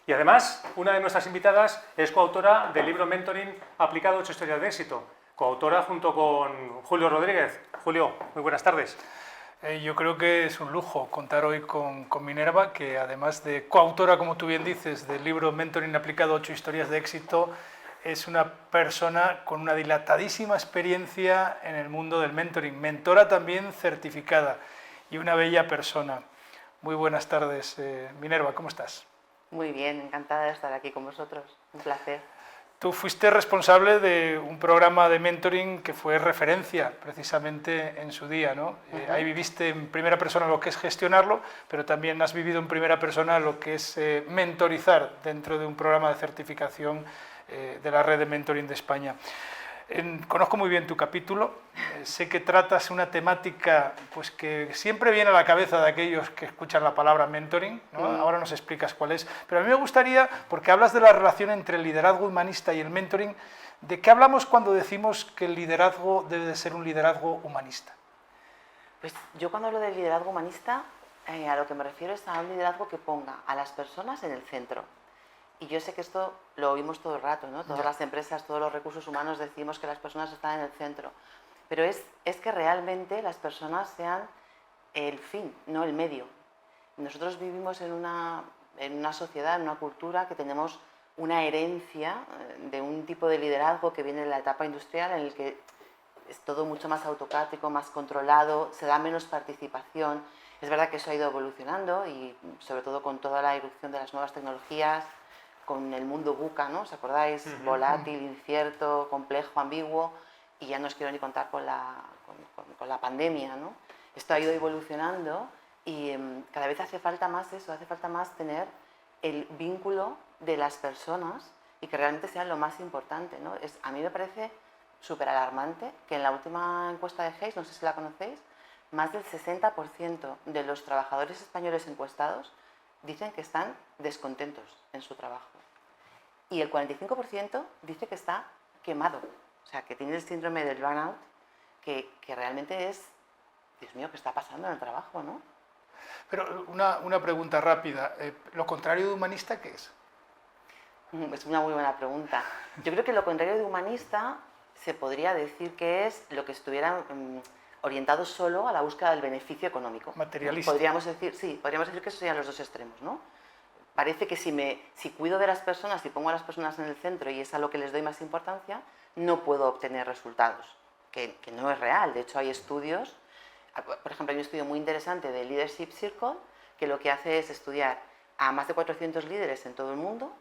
Y además, una de nuestras invitadas es coautora del libro Mentoring aplicado a 8 historias de éxito, coautora junto con Julio Rodríguez. Julio, muy buenas tardes. Yo creo que es un lujo contar hoy con Minerva, que además de coautora, como tú bien dices, del libro Mentoring aplicado a 8 historias de éxito, es una persona con una dilatadísima experiencia en el mundo del mentoring, mentora también certificada y una bella persona. Muy buenas tardes, Minerva, ¿cómo estás? Muy bien, encantada de estar aquí con vosotros, un placer. Tú fuiste responsable de un programa de mentoring que fue referencia precisamente en su día, ¿no? Ahí viviste en primera persona lo que es gestionarlo, pero también has vivido en primera persona lo que es mentorizar dentro de un programa de certificación de la red de mentoring de España. Conozco muy bien tu capítulo, sé que tratas una temática pues, que siempre viene a la cabeza de aquellos que escuchan la palabra mentoring, ¿no? Ahora nos explicas cuál es, pero a mí me gustaría, porque hablas de la relación entre el liderazgo humanista y el mentoring, ¿de qué hablamos cuando decimos que el liderazgo debe de ser un liderazgo humanista? Pues yo cuando hablo del liderazgo humanista, a lo que me refiero es a un liderazgo que ponga a las personas en el centro. Y yo sé que esto lo oímos todo el rato, ¿no? Todas las empresas, todos los recursos humanos decimos que las personas están en el centro. Pero es que realmente las personas sean el fin, no el medio. Nosotros vivimos en una sociedad, en una cultura que tenemos una herencia de un tipo de liderazgo que viene de la etapa industrial en el que es todo mucho más autocrático, más controlado, se da menos participación. Es verdad que eso ha ido evolucionando y sobre todo con toda la irrupción de las nuevas tecnologías, con el mundo VUCA, ¿no? ¿Os acordáis? Volátil, incierto, complejo, ambiguo, y ya no os quiero ni contar con la pandemia, ¿no? Esto ha ido evolucionando y cada vez hace falta más eso, hace falta más tener el vínculo de las personas y que realmente sean lo más importante, ¿no? A mí me parece súper alarmante que en la última encuesta de Hayes, no sé si la conocéis, más del 60% de los trabajadores españoles encuestados dicen que están descontentos en su trabajo. Y el 45% dice que está quemado, o sea, que tiene el síndrome del burnout, que realmente es, Dios mío, ¿qué está pasando en el trabajo, no? Pero una pregunta rápida, ¿lo contrario de humanista qué es? Es una muy buena pregunta. Yo creo que lo contrario de humanista se podría decir que es lo que estuviera orientado solo a la búsqueda del beneficio económico. Materialista. Podríamos decir que esos serían los dos extremos, ¿no? Parece que si cuido de las personas y pongo a las personas en el centro y es a lo que les doy más importancia, no puedo obtener resultados, que no es real. De hecho, hay estudios, por ejemplo, hay un estudio muy interesante de Leadership Circle, que lo que hace es estudiar a más de 400 líderes en todo el mundo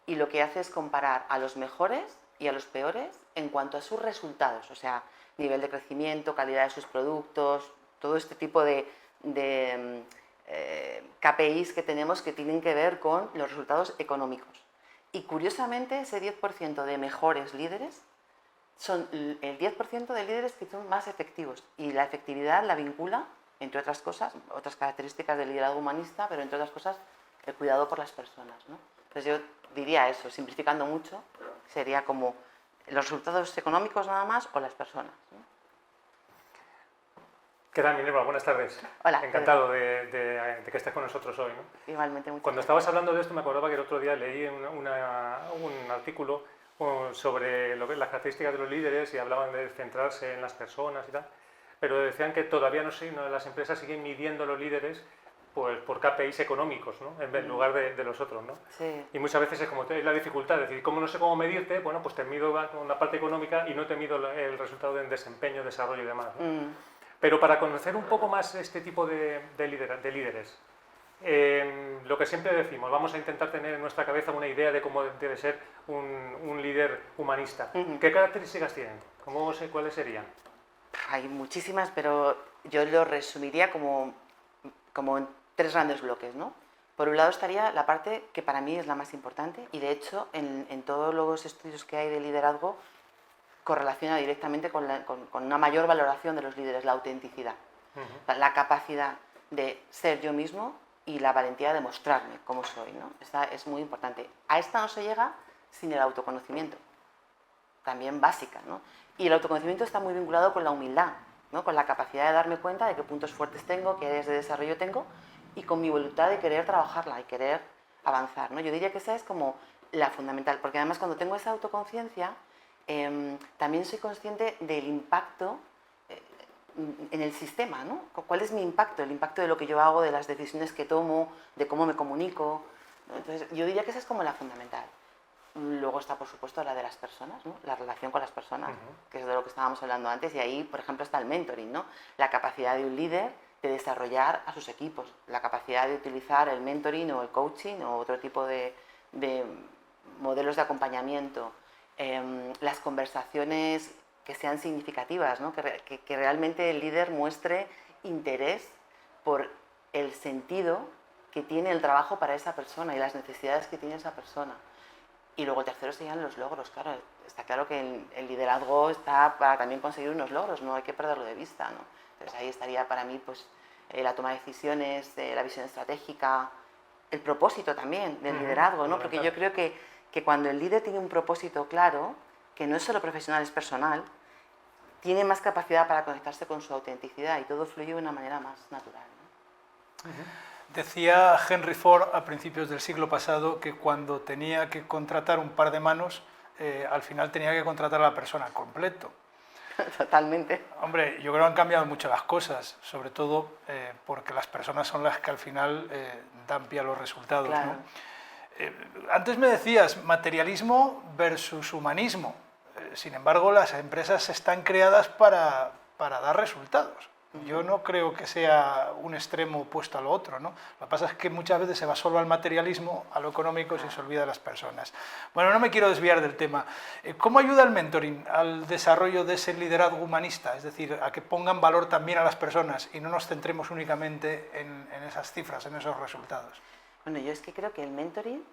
y lo que hace es comparar a los mejores y a los peores en cuanto a sus resultados, o sea, nivel de crecimiento, calidad de sus productos, todo este tipo de KPIs que tenemos que tienen que ver con los resultados económicos. Y curiosamente, ese 10% de mejores líderes son el 10% de líderes que son más efectivos. Y la efectividad la vincula, entre otras cosas, otras características del liderazgo humanista, pero entre otras cosas, el cuidado por las personas, ¿no? Entonces yo diría eso, simplificando mucho, sería como los resultados económicos nada más o las personas, ¿no? ¿Qué tal, Minerva? Buenas tardes. Hola. Encantado de que estés con nosotros hoy, ¿no? Igualmente, muchas Cuando gracias. estabas hablando de esto me acordaba que el otro día leí un artículo sobre las características de los líderes y hablaban de centrarse en las personas y tal, pero decían que todavía las empresas siguen midiendo a los líderes pues, por KPIs económicos, ¿no? En lugar de los otros, ¿no? Sí. Y muchas veces es como la dificultad, es decir, como no sé cómo medirte, bueno, pues te mido con la parte económica y no te mido el resultado en desempeño, desarrollo y demás, ¿no? Pero para conocer un poco más este tipo de líderes, lo que siempre decimos, vamos a intentar tener en nuestra cabeza una idea de cómo debe ser un líder humanista. ¿Qué características tienen? ¿Cuáles serían? Hay muchísimas, pero yo lo resumiría como en 3 grandes bloques, ¿no? Por un lado estaría la parte que para mí es la más importante y de hecho en todos los estudios que hay de liderazgo correlaciona directamente con una mayor valoración de los líderes, la autenticidad, la capacidad de ser yo mismo y la valentía de mostrarme cómo soy, ¿no? Esta es muy importante. A esta no se llega sin el autoconocimiento, también básica, ¿no? Y el autoconocimiento está muy vinculado con la humildad, ¿no? Con la capacidad de darme cuenta de qué puntos fuertes tengo, qué áreas de desarrollo tengo y con mi voluntad de querer trabajarla y querer avanzar, ¿no? Yo diría que esa es como la fundamental, porque además cuando tengo esa autoconciencia, también soy consciente del impacto en el sistema, ¿no? ¿Cuál es mi impacto? El impacto de lo que yo hago, de las decisiones que tomo, de cómo me comunico, ¿no? Entonces, yo diría que esa es como la fundamental. Luego está, por supuesto, la de las personas, ¿no? La relación con las personas, que es de lo que estábamos hablando antes, y ahí, por ejemplo, está el mentoring, ¿no? La capacidad de un líder de desarrollar a sus equipos, la capacidad de utilizar el mentoring o el coaching o otro tipo de modelos de acompañamiento, las conversaciones que sean significativas, ¿no? que realmente el líder muestre interés por el sentido que tiene el trabajo para esa persona y las necesidades que tiene esa persona. Y luego el tercero serían los logros, claro. Está claro que el liderazgo está para también conseguir unos logros, no hay que perderlo de vista, ¿no? Entonces ahí estaría para mí pues, la toma de decisiones, la visión estratégica, el propósito también del liderazgo, ¿no? Porque yo creo que cuando el líder tiene un propósito claro, que no es solo profesional, es personal, tiene más capacidad para conectarse con su autenticidad y todo fluye de una manera más natural, ¿no? Decía Henry Ford a principios del siglo pasado que cuando tenía que contratar un par de manos, al final tenía que contratar a la persona al completo. Totalmente. Hombre, yo creo que han cambiado mucho las cosas, sobre todo porque las personas son las que al final dan pie a los resultados, claro. ¿no? Antes me decías materialismo versus humanismo. Sin embargo, las empresas están creadas para dar resultados. Yo no creo que sea un extremo opuesto a lo otro, ¿no? Lo que pasa es que muchas veces se va solo al materialismo, a lo económico, y se olvida de las personas. Bueno, no me quiero desviar del tema. ¿Cómo ayuda el mentoring al desarrollo de ese liderazgo humanista? Es decir, a que pongan valor también a las personas y no nos centremos únicamente en esas cifras, en esos resultados. Bueno, yo es que creo que el mentoring,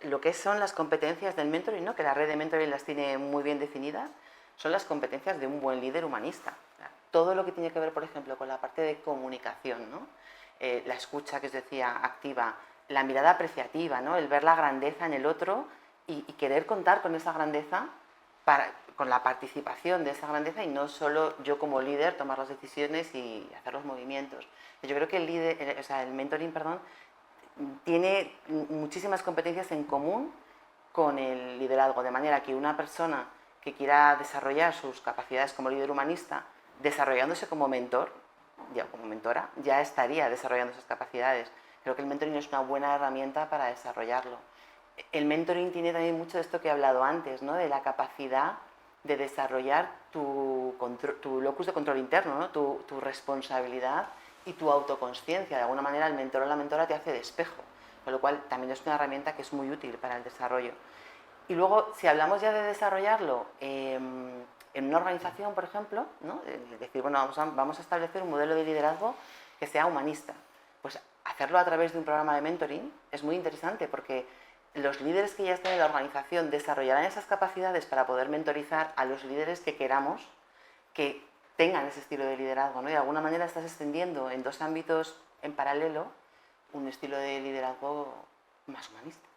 lo que son las competencias del mentoring, ¿no? Que la red de mentoring las tiene muy bien definidas, son las competencias de un buen líder humanista. Todo lo que tiene que ver, por ejemplo, con la parte de comunicación, ¿no? La escucha, que os decía, activa, la mirada apreciativa, ¿no? El ver la grandeza en el otro y querer contar con esa grandeza, con la participación de esa grandeza y no solo yo como líder tomar las decisiones y hacer los movimientos. Yo creo que el mentoring, tiene muchísimas competencias en común con el liderazgo, de manera que una persona que quiera desarrollar sus capacidades como líder humanista, desarrollándose como mentor, ya como mentora, ya estaría desarrollando esas capacidades. Creo que el mentoring es una buena herramienta para desarrollarlo. El mentoring tiene también mucho de esto que he hablado antes, ¿no? De la capacidad de desarrollar tu locus de control interno, ¿no? Tu responsabilidad y tu autoconsciencia. De alguna manera el mentor o la mentora te hace de espejo, con lo cual también es una herramienta que es muy útil para el desarrollo. Y luego, si hablamos ya de desarrollarlo en una organización, por ejemplo, ¿no? Decir, bueno, vamos a establecer un modelo de liderazgo que sea humanista. Pues hacerlo a través de un programa de mentoring es muy interesante porque los líderes que ya estén en la organización desarrollarán esas capacidades para poder mentorizar a los líderes que queramos que tengan ese estilo de liderazgo, ¿no? Y de alguna manera estás extendiendo en dos ámbitos en paralelo un estilo de liderazgo más humanista.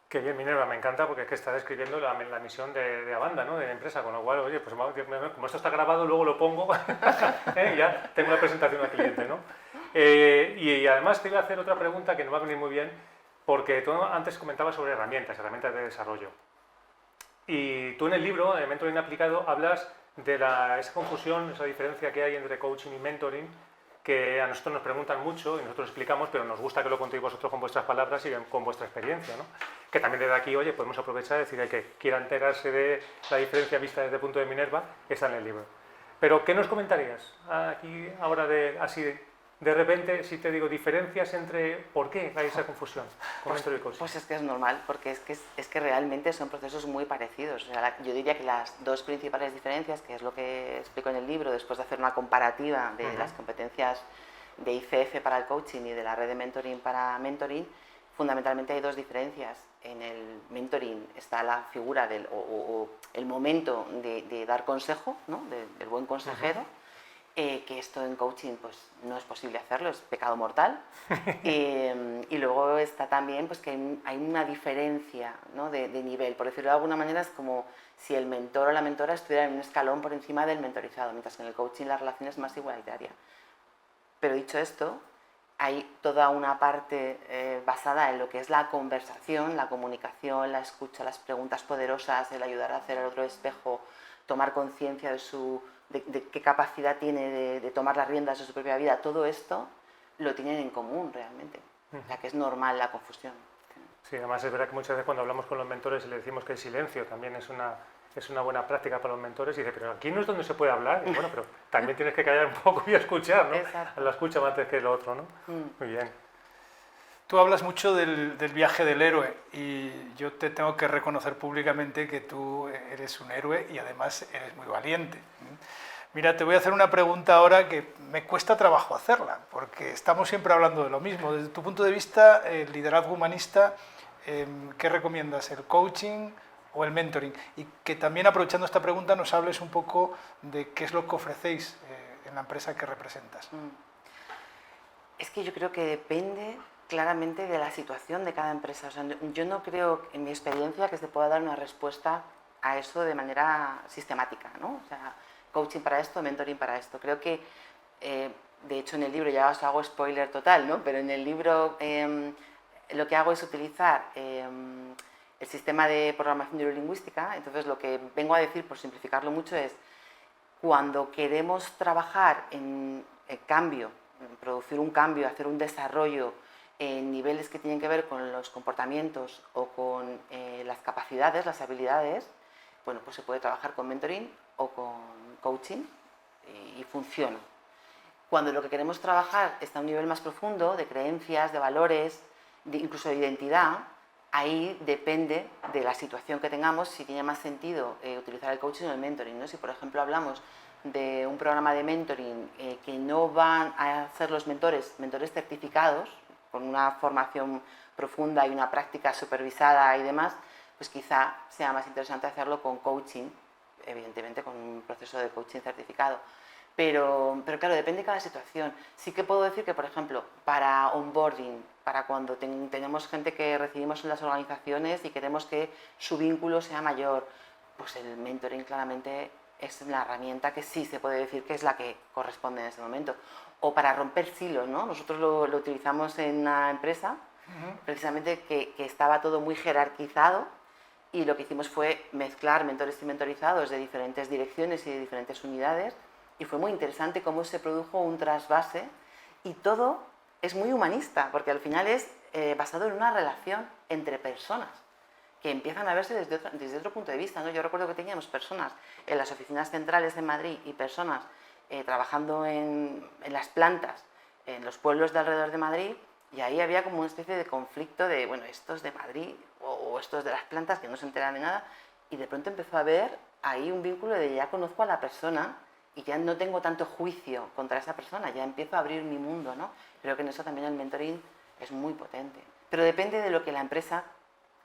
Qué bien, Minerva, me encanta porque es que está describiendo la misión de Avanda, ¿no? De la empresa, con lo cual, oye, pues como esto está grabado, luego lo pongo y ya tengo la presentación al cliente, ¿no? Y además te iba a hacer otra pregunta que nos va a venir muy bien, porque tú antes comentabas sobre herramientas de desarrollo. Y tú en el libro, en Mentoring Aplicado, hablas de esa confusión, esa diferencia que hay entre coaching y mentoring, que a nosotros nos preguntan mucho y nosotros explicamos, pero nos gusta que lo contéis vosotros con vuestras palabras y con vuestra experiencia, ¿no? Que también desde aquí, oye, podemos aprovechar y decir, el que quiera enterarse de la diferencia vista desde el punto de Minerva, está en el libro. Pero, ¿qué nos comentarías aquí ahora así de repente, si te digo diferencias entre por qué hay esa confusión con mentor y coaching? Pues es que es normal, porque es que realmente son procesos muy parecidos. O sea, yo diría que las dos principales diferencias, que es lo que explico en el libro, después de hacer una comparativa de las competencias de ICF para el coaching y de la red de mentoring para mentoring, fundamentalmente hay dos diferencias. En el mentoring está la figura o el momento de dar consejo, ¿no? Del buen consejero, que esto en coaching pues, no es posible hacerlo, es pecado mortal. Y luego está también pues, que hay una diferencia, ¿no? de nivel. Por decirlo de alguna manera, es como si el mentor o la mentora estuviera en un escalón por encima del mentorizado, mientras que en el coaching la relación es más igualitaria. Pero dicho esto, hay toda una parte basada en lo que es la conversación, la comunicación, la escucha, las preguntas poderosas, el ayudar a hacer al otro espejo, tomar conciencia de qué capacidad tiene de tomar las riendas de su propia vida. Todo esto lo tienen en común realmente. O sea, que es normal la confusión. Sí, además es verdad que muchas veces cuando hablamos con los mentores y le decimos que el silencio también es una buena práctica para los mentores, y dice, pero aquí no es donde se puede hablar. Y bueno, pero también tienes que callar un poco y escuchar, ¿no? Exacto. La escucha antes que lo otro, ¿no? Muy bien. Tú hablas mucho del viaje del héroe y yo te tengo que reconocer públicamente que tú eres un héroe y además eres muy valiente. Mira, te voy a hacer una pregunta ahora que me cuesta trabajo hacerla, porque estamos siempre hablando de lo mismo. Desde tu punto de vista, el liderazgo humanista, ¿qué recomiendas? ¿El coaching o el mentoring? Y que también, aprovechando esta pregunta, nos hables un poco de qué es lo que ofrecéis en la empresa que representas. Es que yo creo que depende claramente de la situación de cada empresa. O sea, yo no creo, en mi experiencia, que se pueda dar una respuesta a eso de manera sistemática, ¿no? O sea, coaching para esto, mentoring para esto. Creo que, de hecho, en el libro, ya os hago spoiler total, ¿no? Pero en el libro lo que hago es utilizar el sistema de programación neurolingüística. Entonces, lo que vengo a decir, por simplificarlo mucho, es cuando queremos trabajar en el cambio, en producir un cambio, hacer un desarrollo en niveles que tienen que ver con los comportamientos o con las capacidades, las habilidades, bueno, pues se puede trabajar con mentoring o con coaching y funciona. Cuando lo que queremos trabajar está a un nivel más profundo, de creencias, de valores, incluso de identidad, ahí depende de la situación que tengamos si tiene más sentido utilizar el coaching o el mentoring, ¿no? Si, por ejemplo, hablamos de un programa de mentoring que no van a ser los mentores certificados, con una formación profunda y una práctica supervisada y demás, pues quizá sea más interesante hacerlo con coaching, evidentemente con un proceso de coaching certificado. Pero claro, depende de cada situación. Sí que puedo decir que, por ejemplo, para onboarding, para cuando tenemos gente que recibimos en las organizaciones y queremos que su vínculo sea mayor, pues el mentoring claramente es la herramienta que sí se puede decir que es la que corresponde en ese momento. O para romper silos, ¿no? Nosotros lo utilizamos en una empresa, precisamente que estaba todo muy jerarquizado, y lo que hicimos fue mezclar mentores y mentorizados de diferentes direcciones y de diferentes unidades, y fue muy interesante cómo se produjo un trasvase, y todo es muy humanista, porque al final es basado en una relación entre personas que empiezan a verse desde otro punto de vista, ¿no? Yo recuerdo que teníamos personas en las oficinas centrales en Madrid y personas trabajando en las plantas, en los pueblos de alrededor de Madrid, y ahí había como una especie de conflicto de, bueno, estos de Madrid o estos de las plantas que no se enteran de nada, y de pronto empezó a haber ahí un vínculo de ya conozco a la persona y ya no tengo tanto juicio contra esa persona, ya empiezo a abrir mi mundo, ¿no? Creo que en eso también el mentoring es muy potente, pero depende de lo que la empresa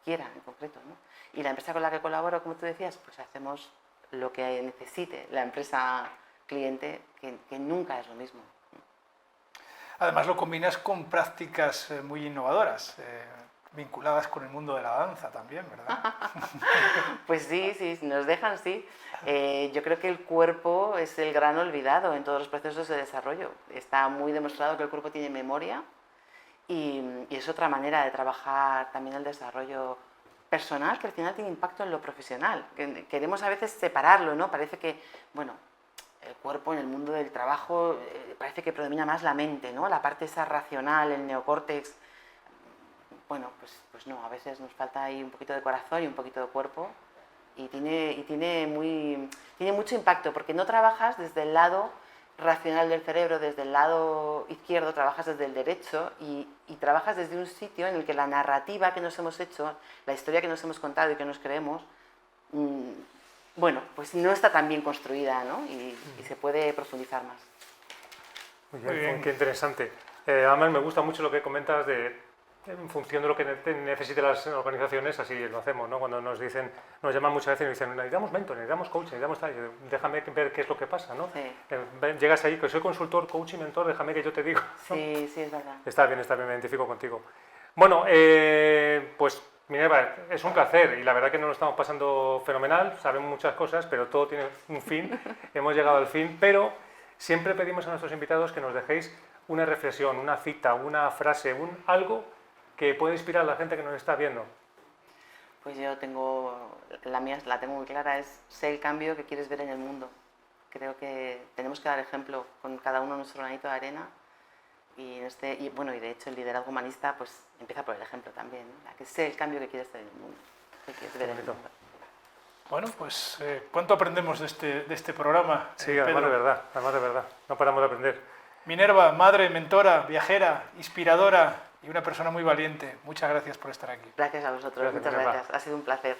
quiera en concreto, ¿no? Y la empresa con la que colaboro, como tú decías, pues hacemos lo que necesite la empresa cliente, que nunca es lo mismo. Además lo combinas con prácticas muy innovadoras, vinculadas con el mundo de la danza también, ¿verdad? Pues sí, si nos dejan, sí. Yo creo que el cuerpo es el gran olvidado en todos los procesos de desarrollo. Está muy demostrado que el cuerpo tiene memoria y es otra manera de trabajar también el desarrollo personal, que al final tiene impacto en lo profesional. Queremos a veces separarlo, ¿no? Parece que, bueno, el cuerpo en el mundo del trabajo parece que predomina más la mente, ¿no? La parte esa racional, el neocórtex. Bueno, pues no, a veces nos falta ahí un poquito de corazón y un poquito de cuerpo, y tiene mucho impacto, porque no trabajas desde el lado racional del cerebro, desde el lado izquierdo, trabajas desde el derecho y trabajas desde un sitio en el que la narrativa que nos hemos hecho, la historia que nos hemos contado y que nos creemos, bueno, pues no está tan bien construida, ¿no? Y se puede profundizar más. Muy bien, qué interesante. Además me gusta mucho lo que comentas en función de lo que necesiten las organizaciones, así lo hacemos, ¿no? Cuando nos llaman muchas veces y nos dicen, necesitamos mentor, necesitamos coaching, necesitamos tal, déjame ver qué es lo que pasa, ¿no? Sí. Llegas ahí, que soy consultor, coach y mentor, déjame que yo te digo. Sí, sí, es verdad. Está bien, me identifico contigo. Bueno, pues Minerva, es un placer y la verdad que nos lo estamos pasando fenomenal, sabemos muchas cosas, pero todo tiene un fin, hemos llegado al fin, pero siempre pedimos a nuestros invitados que nos dejéis una reflexión, una cita, una frase, algo que puede inspirar a la gente que nos está viendo. Pues yo tengo, la mía la tengo muy clara, es sé el cambio que quieres ver en el mundo. Creo que tenemos que dar ejemplo con cada uno nuestro granito de arena y de hecho el liderazgo humanista pues empieza por el ejemplo también, ¿no? Que sé el cambio que quieres ver en el mundo, que quieres ver en el mundo. Bueno, pues ¿cuánto aprendemos de este programa? Sí, además de verdad, no paramos de aprender. Minerva, madre, mentora, viajera, inspiradora y una persona muy valiente. Muchas gracias por estar aquí. Gracias a vosotros, muchas gracias. Ha sido un placer.